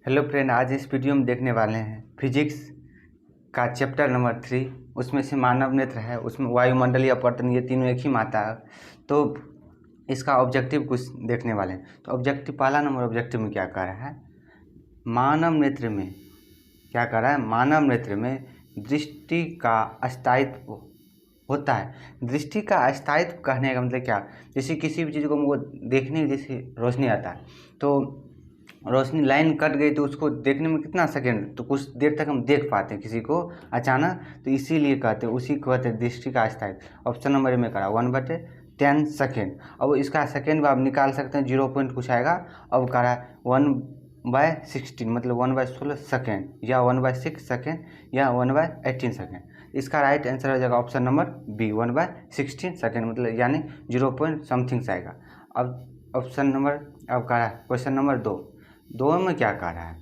Hello friend, आज इस video में देखने वाले हैं फिजिक्स का चैप्टर नंबर 3। उसमें से मानव नेत्र है, उसमें वायुमंडलीय अपवर्तन, ये तीनों एक ही में आता है। तो इसका ऑब्जेक्टिव कुछ देखने वाले हैं। तो ऑब्जेक्टिव, पहला नंबर ऑब्जेक्टिव में क्या कह रहा है, मानव नेत्र में क्या कह रहा है, मानव नेत्र में दृष्टि का अस्थायित्व होता है। दृष्टि का अस्थायित्व कहने का मतलब क्या, जैसे किसी भी चीज़ को हमको देखने में जैसे रोशनी आता है, तो रोशनी लाइन कट गई तो उसको देखने में कितना सेकेंड, तो कुछ देर तक हम देख पाते हैं किसी को अचानक, तो इसीलिए कहते हैं, उसी को कहते हैं दृष्टि का अस्थायित्व। ऑप्शन नंबर ए में करा 1/10 सेकेंड। अब इसका सेकेंड आप निकाल सकते हैं, 0 पॉइंट कुछ आएगा। अब करा 1/16 मतलब 1/16 सेकेंड, या 1/6 सेकेंड, या 1/18 सेकेंड। इसका राइट आंसर हो जाएगा ऑप्शन नंबर बी, 1/16 सेकेंड, मतलब यानी 0 पॉइंट समथिंग से आएगा। अब ऑप्शन नंबर, अब कह रहा है क्वेश्चन नंबर 2 में क्या कह रहा है,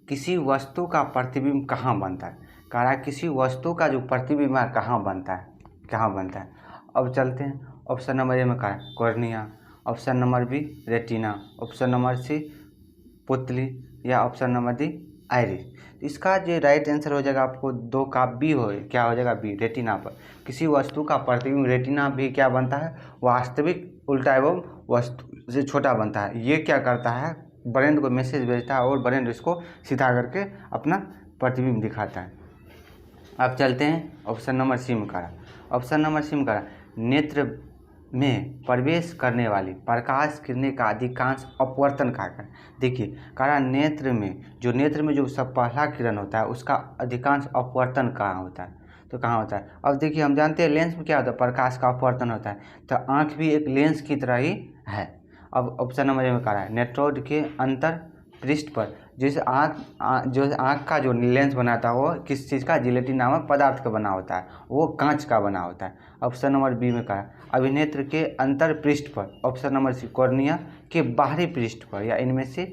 किसी वस्तु का प्रतिबिंब कहाँ बनता है। कह रहा है किसी वस्तु का जो प्रतिबिंब है कहाँ बनता है। अब चलते हैं, ऑप्शन नंबर ए में कह रहा है cornea, option number B retina, option number C पुतली, या ऑप्शन नंबर डी आइरिस। इसका जो राइट आंसर हो जाएगा आपको 2 का बी हो, क्या हो जाएगा बी, रेटिना पर। किसी वस्तु का प्रतिबिंब रेटिना भी क्या बनता है, वास्तविक उल्टा एवं वस्तु से छोटा बनता है। ये क्या करता है, ब्रेन को मैसेज भेजता है और ब्रेन इसको सीधा करके अपना प्रतिबिंब दिखाता है। अब चलते हैं ऑप्शन नंबर सी में करा, ऑप्शन नंबर सी में करा नेत्र में प्रवेश करने वाली प्रकाश किरणें का अधिकांश अपवर्तन कहा है। देखिए कहा नेत्र में जो सब पहला किरण होता है उसका अधिकांश अपवर्तन कहाँ होता है, तो कहाँ होता है। अब देखिए हम जानते हैं लेंस में क्या होता है, प्रकाश का अपवर्तन होता है, तो आँख भी एक लेंस की तरह ही है। अब ऑप्शन नंबर ए में कहा है नेत्रोड के अंतर पृष्ठ पर, जैसे आँख का जो लेंस बनाता है वो किस चीज़ का, जिलेटिन नामक पदार्थ का बना होता है, वो कांच का बना होता है। ऑप्शन नंबर बी में कहा अभिनेत्र के अंतर पृष्ठ पर, ऑप्शन नंबर सी कॉर्निया के बाहरी पृष्ठ पर, या इनमें से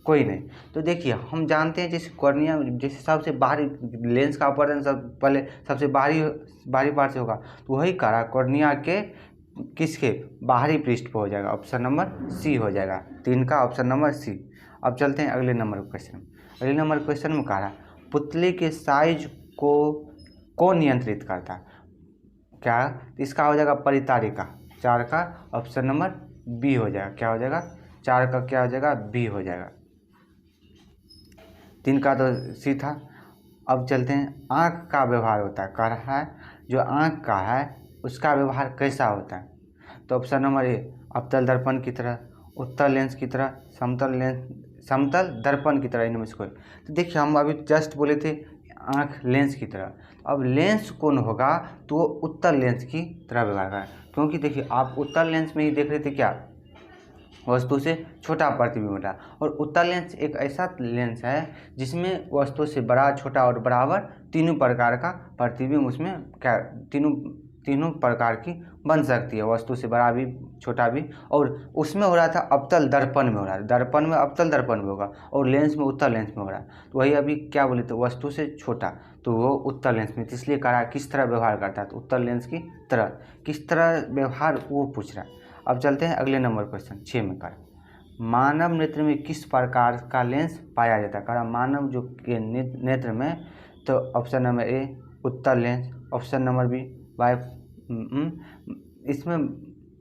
कोई नहीं। तो देखिए हम जानते हैं जैसे कॉर्निया जैसे सबसे बाहरी लेंस का अपवर्तन सब पहले सबसे बाहरी पार्ट से होगा, तो वही करा कॉर्निया के किसके बाहरी पृष्ठ पर हो जाएगा, ऑप्शन नंबर सी हो जाएगा, 3 का ऑप्शन नंबर सी। अब चलते हैं अगले नंबर क्वेश्चन। अगले नंबर क्वेश्चन में कह रहा पुतले के साइज को नियंत्रित करता है क्या, इसका हो जाएगा परितारिका, 4 का ऑप्शन नंबर बी हो जाएगा, क्या हो जाएगा 4 का क्या हो जाएगा बी हो जाएगा, 3 का तो सी था। अब चलते हैं आँख का व्यवहार होता है, कह रहा है जो आँख का है उसका व्यवहार कैसा होता है, तो ऑप्शन नंबर ए अवतल दर्पण की तरह, उत्तल लेंस की तरह, समतल दर्पण की तरह, इनमें से कोई। तो देखिए हम अभी जस्ट बोले थे आँख लेंस की तरह, अब लेंस कौन होगा तो वो उत्तल लेंस की तरह व्यवहार करेगा, क्योंकि देखिए आप उत्तल लेंस में ही देख रहे थे क्या, वस्तु से छोटा प्रतिबिंब होता है, और उत्तल लेंस एक ऐसा लेंस है जिसमें वस्तु से बड़ा, छोटा और बराबर तीनों प्रकार का प्रतिबिंब उसमें क्या तीनों प्रकार की बन सकती है, वस्तु से बड़ा भी छोटा भी। और उसमें हो रहा था अवतल दर्पण में हो रहा है, दर्पण में अवतल दर्पण में होगा, और लेंस में उत्तल लेंस में हो रहा है। तो वही अभी क्या बोले तो वस्तु से छोटा, तो वो उत्तल लेंस में, इसलिए कहा किस तरह व्यवहार करता है, तो उत्तल लेंस की तरह, किस तरह व्यवहार वो पूछ रहा है। अब चलते हैं अगले नंबर क्वेश्चन 6 में कर मानव नेत्र में किस प्रकार का लेंस पाया जाता है। कहा मानव जो के नेत्र में, तो ऑप्शन नंबर ए उत्तल लेंस, ऑप्शन नंबर बी इसमें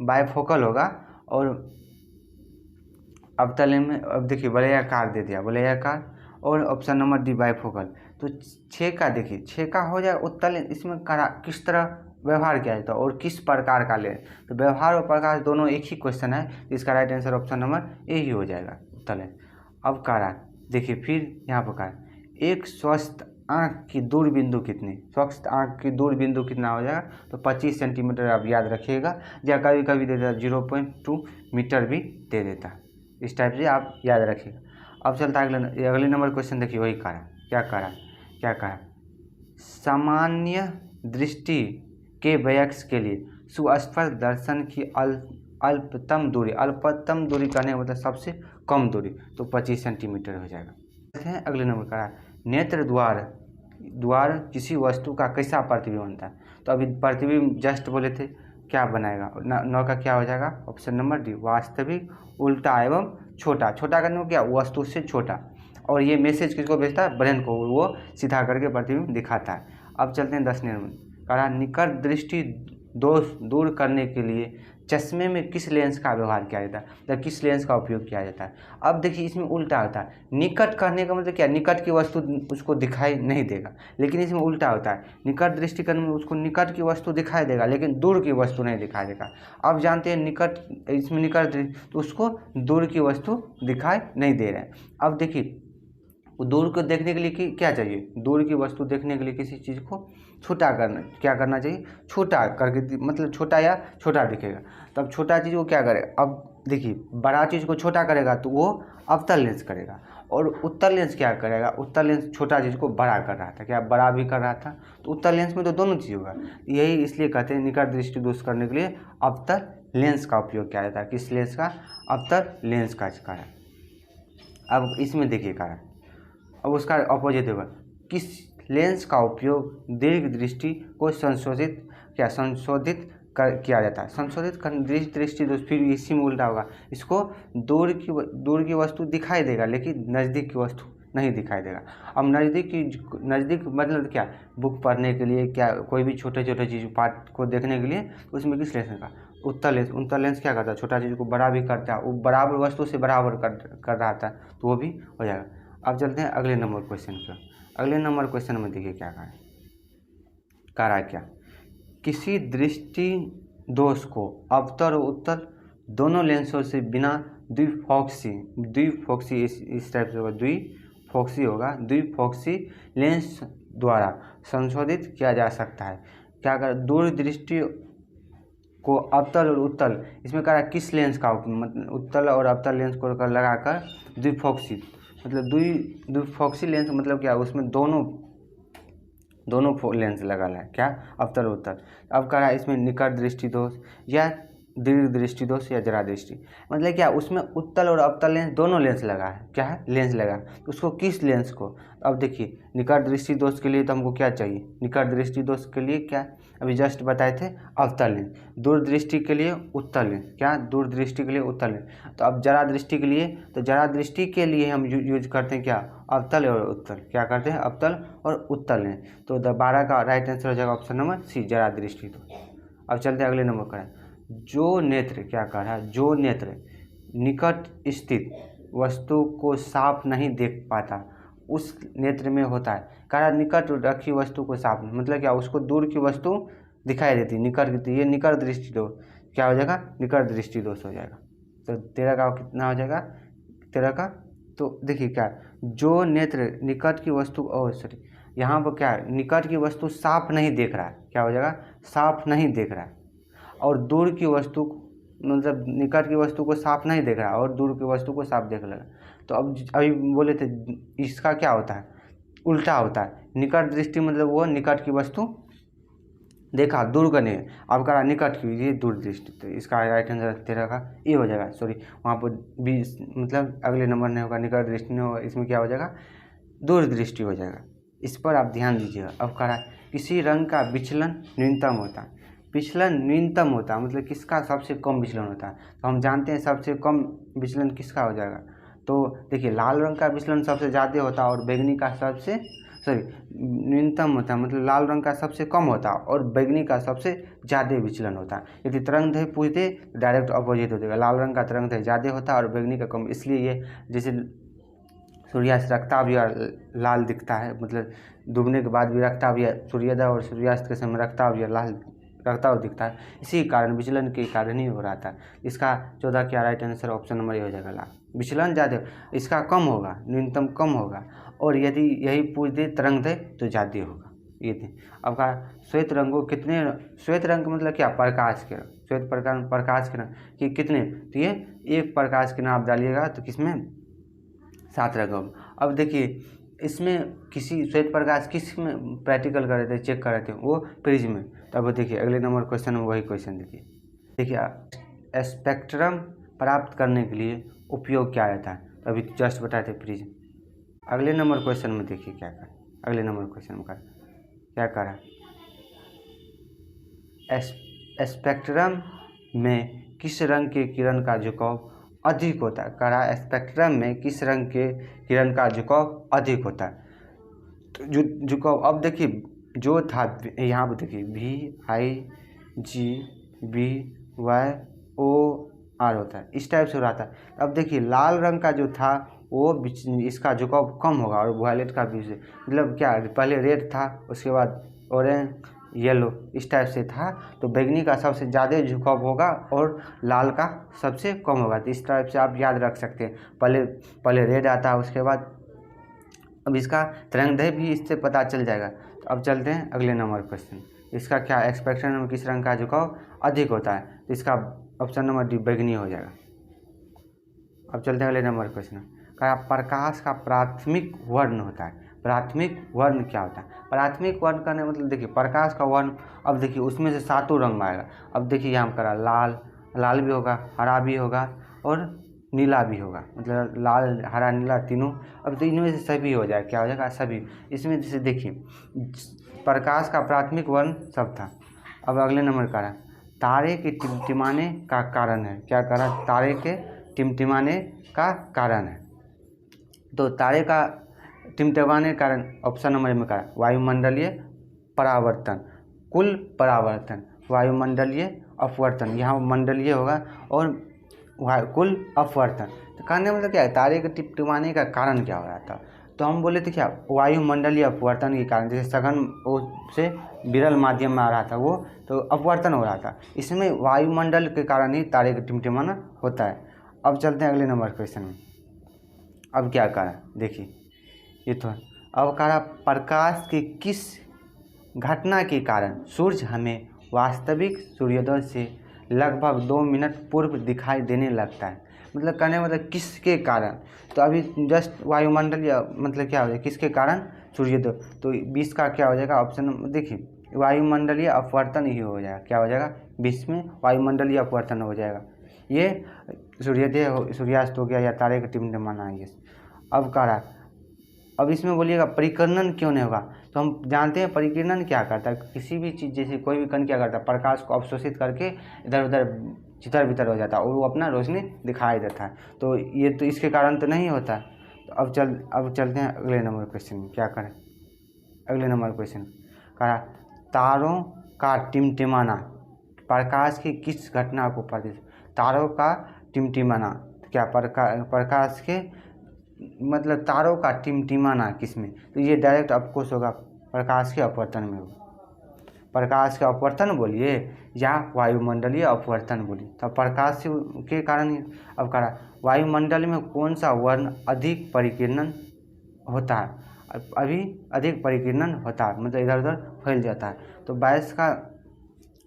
बायफोकल होगा, और अवतल लेंस में अब देखिए वलयाकार दे दिया, वलयाकार, और ऑप्शन नंबर डी बायफोकल। तो 6 का देखिए 6 का हो जाए उत्तल लेंस, इसमें करा किस तरह व्यवहार किया जाता है और किस प्रकार का लेंस, तो व्यवहार और प्रकार दोनों एक ही क्वेश्चन है, इसका right answer option number A ही हो जाएगा, उत्तल लेंस। अब कह रहा देखिए फिर यहाँ पर कहा एक स्वस्थ आँख की दूरबिंदु कितनी, स्वस्थ आँख की दूरबिंदु कितना हो जाएगा, तो 25 सेंटीमीटर आप याद रखिएगा, या कभी कभी दे देता 0.2 मीटर भी दे देता है, इस टाइप से आप याद रखिएगा। अब चलता है अगले नंबर क्वेश्चन, देखिए वही कहा क्या कहा सामान्य दृष्टि के वयस्क के लिए सुस्पष्ट दर्शन की अल्पतम दूरी कहने का मतलब सबसे कम दूरी, तो 25 सेंटीमीटर हो जाएगा। अगले नंबर का नेत्र द्वार किसी वस्तु का कैसा प्रतिबिंब बनता है, तो अभी प्रतिबिंब जस्ट बोले थे क्या बनाएगा, 9 का क्या हो जाएगा, ऑप्शन नंबर डी, वास्तविक, उल्टा एवं छोटा। छोटा करने को क्या, वस्तु से छोटा। और ये मैसेज किसको भेजता है, ब्रेन को, वो सीधा करके प्रतिबिंब दिखाता है। अब चलते हैं 10 नंबर, कहा निकट दृष्टि दोष दूर करने के लिए चश्मे में किस लेंस का व्यवहार किया जाता है, मतलब किस लेंस का उपयोग किया जाता है। अब देखिए इसमें उल्टा होता है, निकट करने का मतलब क्या, निकट की वस्तु उसको दिखाई नहीं देगा, लेकिन इसमें उल्टा होता है, निकट दृष्टि करने में उसको निकट की वस्तु दिखाई देगा लेकिन दूर की वस्तु नहीं दिखाई देगा। अब जानते हैं निकट, इसमें निकट तो उसको दूर की वस्तु दिखाई नहीं दे रहा है। अब देखिए दूर को देखने के लिए क्या चाहिए, दूर की वस्तु देखने के लिए किसी चीज़ को छोटा करना, क्या करना चाहिए, छोटा करके, मतलब छोटा या छोटा दिखेगा। तब छोटा चीज़ को क्या करे, अब देखिए बड़ा चीज़ को छोटा करेगा तो वो अवतल लेंस करेगा, और उत्तल लेंस क्या करेगा, उत्तल लेंस छोटा चीज़ को बड़ा कर रहा था, क्या बड़ा भी कर रहा था, तो उत्तल लेंस में तो दोनों चीज़ होगा। यही इसलिए कहते हैं निकट दृष्टि दोष करने के लिए अवतल लेंस का उपयोग किया जाता है। किस लेंस का, अवतल लेंस का कारण। अब इसमें देखिए कारण, अब उसका अपोजिट होगा, किस लेंस का उपयोग दीर्घ दृष्टि को संशोधित किया जाता है। संशोधित दृष्टि दोष, फिर इसी में उल्टा होगा, इसको दूर की वस्तु दिखाई देगा लेकिन नज़दीक की वस्तु नहीं दिखाई देगा। अब नज़दीक मतलब क्या, बुक पढ़ने के लिए, क्या कोई भी छोटे छोटे चीज़ पार्ट को देखने के लिए, उसमें किस लेंस का, उत्तल लेंस। उत्तल लेंस क्या करता है, छोटा चीज़ को बड़ा भी करता है, वो बराबर वस्तु से बराबर कर रहा था, तो वो भी हो जाएगा। अब चलते हैं अगले नंबर क्वेश्चन पर। अगले नंबर क्वेश्चन में देखिए क्या कह रहा है क्या, किसी दृष्टि दोष को अवतल और उत्तल दोनों लेंसों से बिना द्विफोक्सी इस टाइप से होगा, द्विफोक्सी लेंस द्वारा संशोधित किया जा सकता है। क्या कर, दूर दृष्टि को अवतल और उत्तल, इसमें कह रहा है किस लेंस का, मतलब उत्तल और अवतल लेंस को लगाकर द्विफोक्सी, मतलब द्विफोक्सी लेंस मतलब क्या, उसमें दोनों लेंस लगा है, क्या, अवतल उत्तल। अब कह रहा है इसमें निकट दृष्टि दोष या दीर्घ दृष्टि दोष या जरा दृष्टि, मतलब क्या, उसमें उत्तल और अवतल लेंस दोनों लेंस लगा है, क्या है, लेंस लगा, तो उसको किस लेंस को। अब देखिए निकट दृष्टि दोष के लिए तो हमको क्या चाहिए, निकट दृष्टि दोष के लिए क्या, अभी जस्ट बताए थे, अवतल लेंस। दूर दृष्टि के लिए उत्तल लेंस, क्या, दूर दृष्टि के लिए उत्तल लेंस। तो अब जरा दृष्टि के लिए, तो जरा दृष्टि के लिए हम यूज करते हैं क्या, अवतल और उत्तल, क्या करते हैं, अवतल और उत्तल लेंस। तो 12 का राइट आंसर हो जाएगा ऑप्शन नंबर सी, जरा दृष्टि दोष। अब चलते हैं अगले नंबर पर, जो नेत्र, क्या कह रहा है, जो नेत्र निकट स्थित वस्तु को साफ नहीं देख पाता उस नेत्र में होता है। कह रहा निकट रखी वस्तु को साफ, मतलब क्या, उसको दूर की वस्तु दिखाई देती, निकट, ये निकट दृष्टि दोष क्या हो जाएगा, निकट दृष्टि दोष हो जाएगा। तो 13 का कितना हो जाएगा, 13 का, तो देखिए क्या, जो नेत्र निकट की वस्तु, सॉरी यहाँ पर क्या है, निकट की वस्तु साफ नहीं देख रहा है, क्या हो जाएगा, साफ नहीं देख रहा है, और दूर की वस्तु, मतलब निकट की वस्तु को साफ नहीं देख रहा और दूर की वस्तु को साफ देख लगा। तो अब अभी बोले थे इसका क्या होता है, उल्टा होता है। निकट दृष्टि मतलब वो निकट की वस्तु देखा, दूर का नहीं। अब कह रहा निकट की, ये दूर दृष्टि, तो इसका राइट आंसर 13 का ये हो जाएगा। सॉरी वहाँ पर 20, मतलब अगले नंबर नहीं होगा, निकट दृष्टि नहीं होगा, इसमें क्या हो जाएगा, दूर दृष्टि हो जाएगा। इस पर आप ध्यान दीजिएगा। अब कह रहा है किसी रंग का विचलन न्यूनतम होता है, विचलन न्यूनतम होता है मतलब किसका सबसे कम विचलन होता है, तो हम जानते हैं सबसे कम विचलन किसका हो जाएगा। तो देखिए लाल रंग का विचलन सबसे ज़्यादा होता है और बैगनी का सबसे, सॉरी न्यूनतम होता है, मतलब लाल रंग का सबसे कम होता है और बैगनी का सबसे ज़्यादा विचलन होता है। यदि तरंगदैर्घ्य पूछते डायरेक्ट अपोजिट हो जाएगा, लाल रंग का तरंगदैर्घ्य ज़्यादा होता है और बैगनी का कम, इसलिए ये जैसे सूर्यास्त रखता भी लाल दिखता है, मतलब डूबने के बाद भी रखता भी, सूर्योदय और सूर्यास्त के समय रखता भी लाल रखता हुआ दिखता है, इसी कारण विचलन के कारण ही हो रहा था। इसका 14 क्या राइट आंसर ऑप्शन नंबर ये हो जाएगा लाल। विचलन ज़्यादा, इसका कम होगा, न्यूनतम कम होगा, और यदि यही पूछ दे तरंगदैर्घ्य तो ज़्यादा होगा। ये थे। अब कहा श्वेत रंगों कितने, श्वेत रंग मतलब क्या, प्रकाश किरण, श्वेत प्रकाश किरण कि कितने, तो ये एक प्रकाश किरण आप डालिएगा तो किसमें 7 रंगों। अब देखिए इसमें किसी श्वेत प्रकाश किस में प्रैक्टिकल कर रहे थे, चेक कर रहे थे, वो प्रिज्म में। तब देखिए अगले नंबर क्वेश्चन में वही क्वेश्चन देखिए स्पेक्ट्रम प्राप्त करने के लिए उपयोग क्या रहता है, तो अभी जस्ट बताए थे प्रिज्म। अगले नंबर क्वेश्चन में देखिए क्या कर, अगले नंबर क्वेश्चन में क्या करा, स्पेक्ट्रम में किस रंग के किरण का झुकाव अधिक होता है? कह रहा है स्पेक्ट्रम में किस रंग के किरण का झुकाव अधिक होता है। तो झुकाव अब देखिए जो था यहाँ पर देखिए VIGBY OR होता है, इस टाइप से हो रहा था। अब देखिए लाल रंग का जो था वो इसका झुकाव कम होगा और वायलेट का भी मतलब क्या पहले रेड था उसके बाद ऑरेंज येलो इस टाइप से था, तो बैगनी का सबसे ज़्यादा झुकाव होगा और लाल का सबसे कम होगा। तो इस टाइप से आप याद रख सकते हैं, पहले रेड आता है उसके बाद अब इसका तरंगदैर्घ्य भी इससे पता चल जाएगा। तो अब चलते हैं अगले नंबर क्वेश्चन। इसका क्या स्पेक्ट्रम में किस रंग का झुकाव अधिक होता है? तो इसका ऑप्शन नंबर डी बैगनी हो जाएगा। अब चलते हैं अगले नंबर क्वेश्चन। क्या प्रकाश का प्राथमिक वर्ण होता है? प्राथमिक वर्ण क्या होता है? प्राथमिक वर्ण का मतलब देखिए प्रकाश का वर्ण, अब देखिए उसमें से 7 रंग आएगा। अब देखिए यहाँ करा लाल भी होगा, हरा भी होगा और नीला भी होगा, मतलब लाल हरा नीला तीनों। अब तो इनमें से सभी हो जाए, क्या हो जाएगा सभी। इसमें जैसे देखिए प्रकाश का प्राथमिक वर्ण सब था। अब अगले नंबर का तारे के टिमटिमाने का कारण है, क्या करा? तारे के टिमटिमाने का कारण है। तो तारे का टिमटिमाने कारण ऑप्शन नंबर में का वायुमंडलीय परावर्तन, कुल परावर्तन, वायुमंडलीय अपवर्तन, यहाँ मंडलीय होगा और कुल अपवर्तन। तो कहने मतलब क्या है तारे के टिमटिमाने का कारण क्या हो रहा था? तो हम बोले थे क्या वायुमंडलीय अपवर्तन के कारण, जैसे सघन से विरल माध्यम में आ रहा था वो, तो अपवर्तन हो रहा था। इसमें वायुमंडल के कारण ही तारे का टिमटिमाना होता है। अब चलते हैं अगले नंबर क्वेश्चन में। अब क्या करा देखिए ये तो अब करा प्रकाश के किस घटना के कारण सूर्य हमें वास्तविक सूर्योदय से लगभग 2 मिनट पूर्व दिखाई देने लगता है? मतलब कहने मतलब किसके कारण? तो अभी जस्ट वायुमंडल या मतलब क्या हो जाएगा किसके कारण सूर्योदय, तो 20 का क्या हो जाएगा ऑप्शन देखिए वायुमंडलीय अपवर्तन ही हो जाएगा। क्या हो जाएगा 20 में वायुमंडलीय अपवर्तन हो जाएगा। ये सूर्योदय सूर्यास्त हो गया या तारे का टिमटिमाना है। अब कह रहा अब इसमें बोलिएगा परिकीर्णन क्यों नहीं होगा? तो हम जानते हैं परिकीर्णन क्या करता है, किसी भी चीज़ जैसे कोई भी कण क्या करता है प्रकाश को अवशोषित करके इधर उधर चितर बितर हो जाता है और वो अपना रोशनी दिखाई देता है। तो ये तो इसके कारण तो नहीं होता। तो अब चलते हैं अगले नंबर क्वेश्चन में। क्या करें अगले नंबर क्वेश्चन कहा तारों का टिमटिमाना प्रकाश की किस घटना को प्रदर्शित? तारों का टिमटिमाना क्या प्रकाश के मतलब तारों का टिमटिमाना किसमें? तो ये डायरेक्ट ऑफकोर्स होगा प्रकाश के अपवर्तन में होगा। प्रकाश के अपवर्तन बोलिए या वायुमंडलीय अपवर्तन बोलिए, तो प्रकाश के कारण। अब कहा वायुमंडल में कौन सा वर्ण अधिक परिकीर्णन होता है? अभी अधिक परिकीर्णन होता है मतलब इधर उधर फैल जाता है। तो 22 का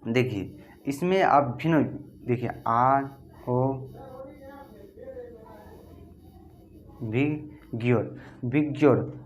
देखिए इसमें आप भिन्न देखिए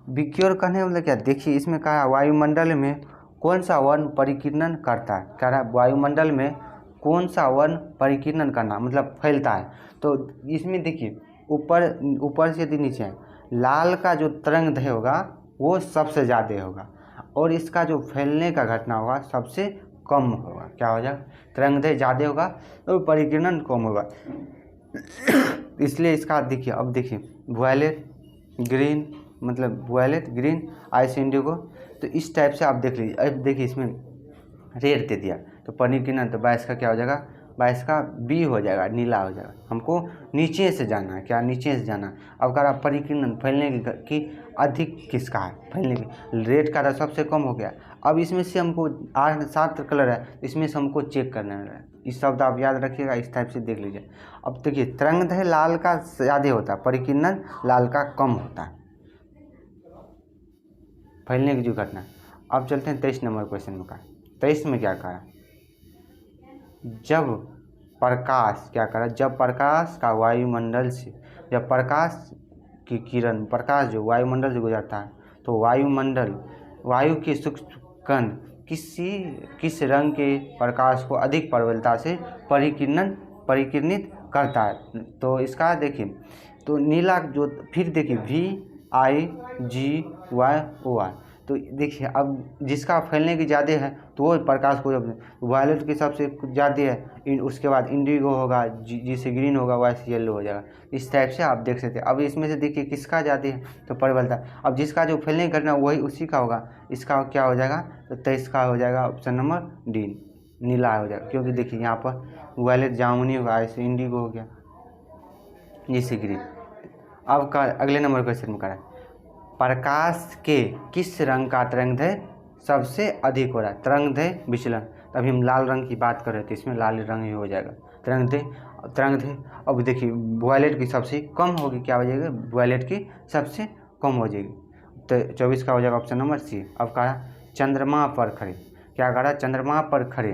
विग्योर कहने मतलब क्या? देखिए इसमें कहा वायुमंडल में कौन सा वर्ण परिकीर्णन करता है? कह रहा है वायुमंडल में कौन सा वर्ण परिकीर्णन करना मतलब फैलता है। तो इसमें देखिए ऊपर से नीचे है, लाल का जो तरंगदैर्घ्य होगा वो सबसे ज़्यादा होगा और इसका जो फैलने का घटना होगा सबसे कम होगा। क्या हो जाएगा तरंगदैर्घ्य ज़्यादा होगा तो परिकीर्णन कम होगा। इसलिए इसका देखिए अब देखिए वायलेट ग्रीन आइस इंडिगो, तो इस टाइप से आप देख लीजिए। अब देखिए इसमें रेड दे दिया तो परिकीर्णन, तो 22 का क्या हो जाएगा 22 का बी हो जाएगा, नीला हो जाएगा। हमको नीचे से जाना है, क्या नीचे से जाना। अब कह रहा परिकीर्णन फैलने की अधिक किसका है? फैलने की रेड का सबसे कम हो गया। अब इसमें से हमको 7 कलर है, इसमें से हमको चेक करना है। इस शब्द आप याद रखिएगा, इस टाइप से देख लीजिए। अब देखिए तरंगदैर्घ्य लाल का ज़्यादा होता है, परिकीर्णन लाल का कम होता है फैलने की जो घटना। अब चलते हैं 23 नंबर क्वेश्चन में। 23 में क्या कहा जब प्रकाश क्या करा जब प्रकाश का वायुमंडल से जब प्रकाश की किरण प्रकाश जो वायुमंडल से गुजरता है तो वायु के सूक्ष्म कण किस रंग के प्रकाश को अधिक प्रबलता से परिकीर्णित करता है? तो इसका देखिए तो नीला जो फिर देखिए VIGYOR, तो देखिए अब जिसका फैलने की ज़्यादा है तो वो प्रकाश को जब वायलेट के हिसाब से ज़्यादा है, उसके बाद इंडिगो होगा, जिससे ग्रीन होगा वैसे येलो हो जाएगा। इस टाइप से आप देख सकते हैं। अब इसमें से देखिए किसका ज़्यादा है तो प्रबलता, अब जिसका जो फैलने की घटना वही उसी का होगा, इसका क्या हो जाएगा तो 23 का हो जाएगा ऑप्शन नंबर डी, नीला हो जाएगा। क्योंकि देखिए यहाँ पर वायलेट जामुनी होगा, ऐसे इंडिगो हो गया, जैसे ग्रीन। अब का अगले नंबर क्वेश्चन में करा, प्रकाश के किस रंग का तरंगदैर्घ्य सबसे अधिक हो रहा है? तरंगदैर्घ्य विचलन, तभी हम लाल रंग की बात कर रहे थे, इसमें लाल रंग ही हो जाएगा। तरंगदैर्घ्य अब देखिए वायलेट की सबसे कम होगी, क्या हो जाएगा वायलेट की सबसे कम हो जाएगी, तो 24 का हो जाएगा ऑप्शन नंबर सी। अब कहा चंद्रमा पर खड़े, क्या कहा चंद्रमा पर खड़े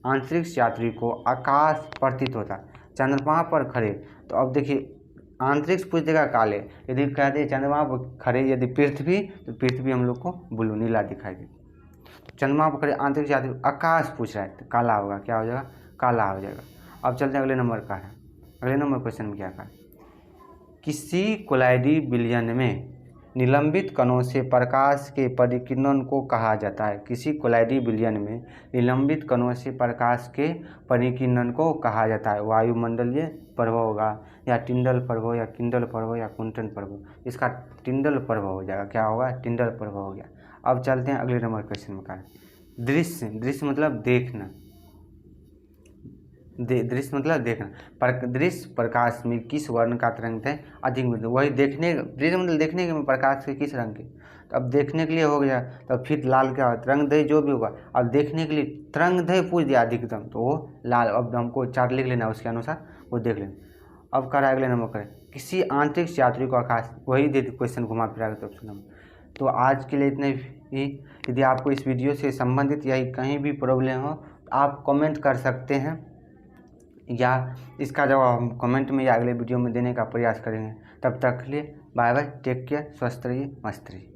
अंतरिक्ष यात्री को आकाश प्रतीत होता, चंद्रमा पर खड़े। तो अब देखिए अंतरिक्ष पूछ देगा काले, यदि कह दे चंद्रमा पर खड़े यदि पृथ्वी, तो पृथ्वी हम लोग को ब्लू नीला दिखाई दे। चंद्रमा पर खड़े अंतरिक्ष यात्री आकाश पूछ रहा है तो काला होगा, क्या हो जाएगा काला हो जाएगा। अब चलते हैं अगले नंबर का है, अगले नंबर क्वेश्चन में क्या कहा, किसी कोलाइडी विलयन में निलंबित कणों से प्रकाश के परिकिरणन को कहा जाता है? किसी कोलाइडी विलयन में निलंबित कणों से प्रकाश के परिकिरणन को कहा जाता है? वायुमंडलीय प्रभाव होगा, या टिंडल प्रभाव, या किंडल प्रभाव, या कुंटन प्रभाव। इसका टिंडल प्रभाव हो जाएगा, क्या होगा टिंडल प्रभाव हो गया। अब चलते हैं अगले नंबर क्वेश्चन में का, दृश्य, दृश्य मतलब देखना, दृश्य मतलब देखना, दृश्य प्रकाश में किस वर्ण का तरंगदैर्घ्य अधिक मिलता है? वही देखने, दृश्य मतलब देखने के प्रकाश के किस रंग के, तो अब देखने के लिए हो गया, तो फिर लाल क्या होगा तरंगदैर्घ्य जो भी होगा। अब देखने के लिए तरंगदैर्घ्य पूछ दिया अधिकतम, तो वो लाल, अब हमको चार्ट लिख लेना उसके अनुसार वो देख लेना। अब करा अगले नंबर करें, किसी आंतरिक यात्री को आकाश, वही दे क्वेश्चन घुमा फिरा तो ऑप्शन नंबर। तो आज के लिए इतने ही। यदि आपको इस वीडियो से संबंधित या कहीं भी प्रॉब्लम हो तो आप कमेंट कर सकते हैं, या इसका जवाब हम कमेंट में या अगले वीडियो में देने का प्रयास करेंगे। तब तक के लिए बाय बाय, टेक केयर, स्वस्थ रहिए, मस्त रहिए।